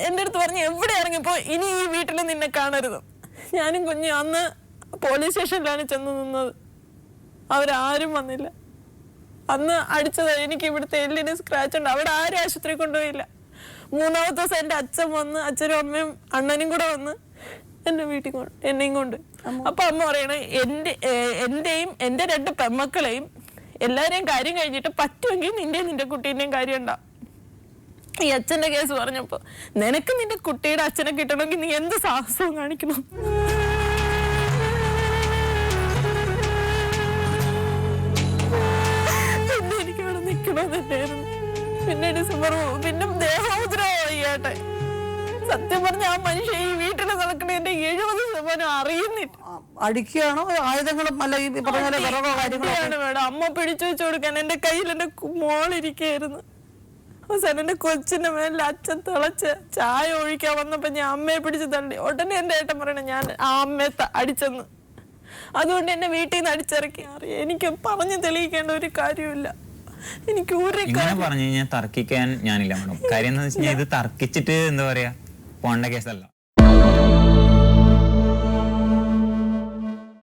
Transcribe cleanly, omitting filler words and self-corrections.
എൻ്റെ അടുത്ത് പറഞ്ഞു എവിടെ ഇറങ്ങിപ്പോ ഇനി ഈ വീട്ടിൽ നിന്നെ കാണരുത്. ഞാനും കുഞ്ഞു അന്ന് പോലീസ് സ്റ്റേഷനിലാണ് ചെന്ന് നിന്നത്. അവരാരും വന്നില്ല. അന്ന് അടിച്ചത് എനിക്ക് ഇവിടുത്തെ എല്ലിന് സ്ക്രാച്ച് ഉണ്ട്. അവിടെ ആരും ആശുപത്രി കൊണ്ടുപോയില്ല. മൂന്നാമത്തെ ദിവസം എൻ്റെ അച്ഛൻ വന്ന്, അച്ഛനും അമ്മയും അണ്ണനും കൂടെ വന്ന് എന്നെ വീട്ടിൽ എന്നെയും കൊണ്ട്. അപ്പൊ അമ്മ പറയണ എന്റെയും എൻ്റെ 2 പെമ്മക്കളെയും എല്ലാരെയും കാര്യം കഴിഞ്ഞിട്ട് പറ്റുമെങ്കിൽ നിന്റെ കുട്ടീന്റെയും കാര്യം ഉണ്ടാവും. ഈ അച്ഛന്റെ കേസ് പറഞ്ഞപ്പോ നിനക്ക് നിന്റെ കുട്ടിയുടെ അച്ഛനെ കിട്ടണമെങ്കിൽ നീ എന്ത് സാഹസവും കാണിക്കണം. പിന്നെ എനിക്ക് ഇവിടെ നിക്കണമെന്നുണ്ടായിരുന്നു. പിന്നെ ഡിസംബർ പിന്നെ ദേഹോദ്രവമായി ഏട്ടെ. സത്യം പറഞ്ഞ ആ മനുഷ്യ ഈ വീട്ടിൽ നടക്കണ എന്റെ 70% അറിയുന്നില്ല. അടിക്കുകയാണോ ആയുധങ്ങളും അല്ല ഈ പറഞ്ഞ വിറകോ കാര്യങ്ങളാണ് മേഡം. അമ്മ പിടിച്ചു വെച്ചു കൊടുക്കാൻ എന്റെ കയ്യിൽ എന്റെ മോളിരിക്കായിരുന്നു. അവസാനം എന്റെ കൊച്ചിന്റെ മേലിൽ അച്ഛൻ തിളച്ച് ചായ ഒഴിക്കാൻ വന്നപ്പോ ഞാൻ അമ്മയെ പിടിച്ച് തള്ളി. ഉടനെ എന്റെ ഏട്ടൻ പറയണ ഞാൻ ആ അമ്മയെ അടിച്ചെന്ന്. അതുകൊണ്ട് എന്നെ വീട്ടിൽ നിന്ന് അടിച്ചിറക്കി. എനിക്ക് പറഞ്ഞു തെളിയിക്കേണ്ട ഒരു കാര്യമില്ല. എനിക്ക് പറഞ്ഞു കഴിഞ്ഞാൽ തർക്കിക്കാൻ ഞാനില്ല മേഡം. കാര്യം എന്താ വെച്ച് കഴിഞ്ഞാൽ ഇത് തർക്കിച്ചിട്ട് എന്താ പറയാ പോണ്ട കേസല്ല.